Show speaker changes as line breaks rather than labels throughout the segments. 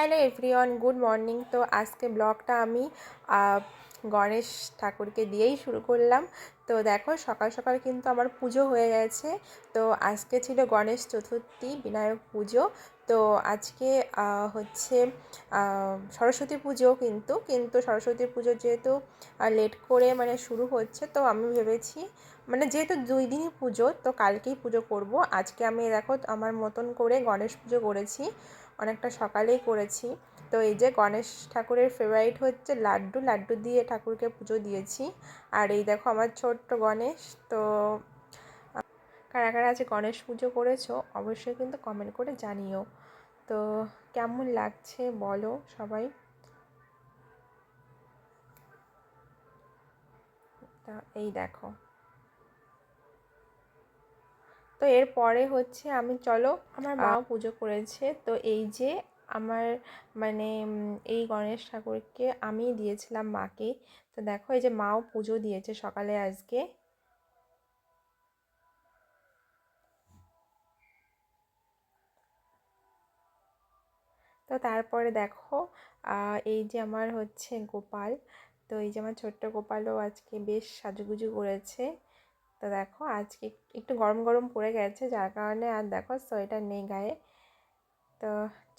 Hello everyone, good morning. তো আজকে ব্লগটা আমি গণেশ ঠাকুরকে দিয়েই শুরু করলাম। তো দেখো সকাল সকাল কিন্তু আমার পুজো হয়ে গেছে। তো আজকে ছিল গণেশ চতুর্থী, বিনায়ক পুজো। তো আজকে হচ্ছে সরস্বতী পুজো, কিন্তু সরস্বতী পুজো যেহেতু লেট করে মানে শুরু হচ্ছে, তো আমি ভেবেছি মানে যেহেতু 2 দিনই পুজো, তো কালকেই পুজো করব। আজকে আমি দেখো আমার মতন করে গণেশ পুজো করেছি, অনেকটা সকালেই করেছি। তো এই যে গণেশ ঠাকুরের ফেভারিট হচ্ছে লাড্ডু, লাড্ডু দিয়ে ঠাকুরকে পুজো দিয়েছি। আর এই দেখো আমার ছোট্ট গণেশ। তো কারা কারা আছে গণেশ পুজো করেছো অবশ্যই কিন্তু কমেন্ট করে জানিও। তো কেমন লাগছে বলো সবাই। তা এই দেখো, তো এরপরে হচ্ছে আমি চলো আমার মাও পুজো করেছে। তো এই যে আমার মানে এই গণেশ ঠাকুরকে আমি দিয়েছিলাম মাকে। তো দেখো এই যে মাও পুজো দিয়েছে সকালে আজকে। তো তারপরে দেখো এই যে আমার হচ্ছে গোপাল। তো এই যে আমার ছোট্ট গোপালও আজকে বেশ সাজুগুজু করেছে। তো দেখো আজকে একটু গরম গরম পড়ে গেছে, যার কারণে আর দেখো সোয়েটার নেই গায়ে। তো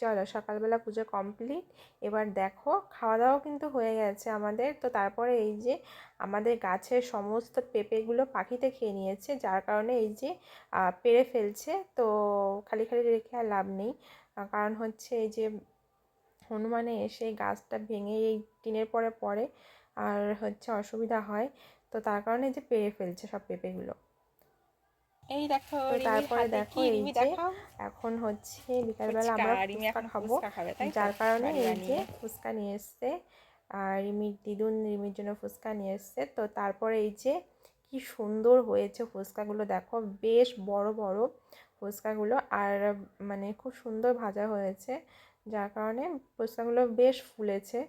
চলো সকালবেলা পুজো কমপ্লিট। এবার দেখো খাওয়া দাওয়া কিন্তু হয়ে গেছে আমাদের। তো তারপরে এই যে আমাদের গাছের সমস্ত পেঁপেগুলো পাখিতে খেয়ে নিয়েছে, যার কারণে এই যে পেড়ে ফেলছে। তো খালি খালি রেখে আর লাভ নেই, কারণ হচ্ছে এই যে হনুমানে এসে গাছটা ভেঙে এই টিনের পরে পড়ে আর হচ্ছে অসুবিধা হয়। তো তার কারণে এই যে পেড়ে ফেলছে সব পেঁপেগুলো।
এই দেখো
তো
রিমির
তারপরে
হাতে
দেখো
কি,
এই
রিমি
যে
দেখাও।
এখন হচ্ছে বিকালবেলা
ফুচকা,
আমরা
রিমি
ফুচকা
এখন
খাবো,
ফুচকা খাবে তাই তো,
যার কারণে
বাড়ি
এই যে
বানিয়ে।
ফুচকা নিয়ে এসছে। আর রিমির দিদুন রিমির জন্য ফুচকা নিয়ে এসছে। তো তারপরে এই যে কি সুন্দর হয়েছে ফুচকাগুলো, দেখো বেশ বড় বড় ফুচকাগুলো, আর মানে খুব সুন্দর ভাজা হয়েছে, যার কারণে ফুচকাগুলো বেশ ফুলেছে।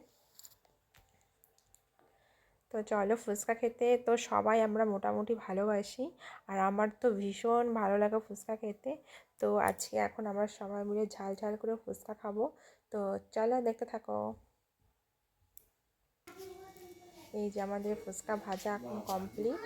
তো চলো ফুচকা খেতে তো সবাই আমরা মোটামুটি ভালোবাসি, আর আমার তো ভীষণ ভালো লাগে ফুচকা খেতে। তো আজকে এখন আমরা সবাই মিলে ঝাল ঝাল করে ফুচকা খাবো। তো চলো দেখতে থাকো। এই যে আমাদের ফুচকা ভাজা এখন কমপ্লিট।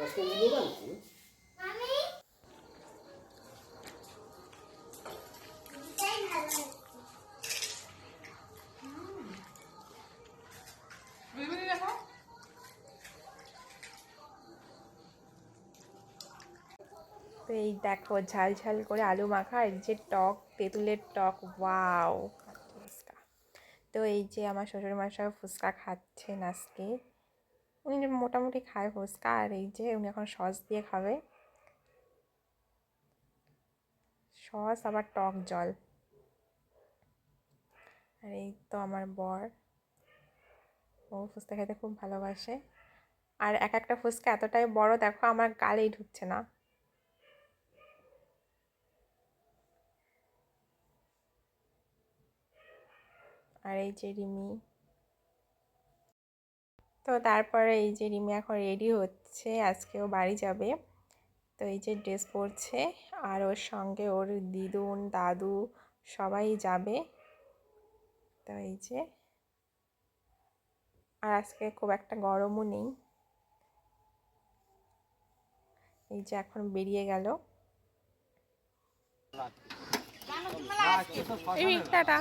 তো এই দেখো ঝাল ঝাল করে আলু মাখা, এই যে টক তেঁতুলের টক, ওয়াও ফুচকা। তো এই যে আমার শ্বশুরমশাই ফুচকা খাচ্ছেন আজকে। উনি মোটামুটি খায় ফুচকা, আর এই যে উনি এখন সস দিয়ে খাবে, সস আবার টক জল। আর এই তো আমার বর, ও ফুচকা খেতে খুব ভালোবাসে। আর এক একটা ফুচকা এতটাই বড়, দেখো আমার গালেই ঢুকছে না। আর এই যে রিমি, তো তারপরে এই যে রিমি এখন রেডি হচ্ছে, আজকেও বাড়ি যাবে। তো এই যে ড্রেস পরছে, আর ওর সঙ্গে ওর দিদুন দাদু সবাই যাবে। তো এই যে, আর আজকে খুব একটা গরমও নেই। এই যে এখন বেরিয়ে গেল। টাটা।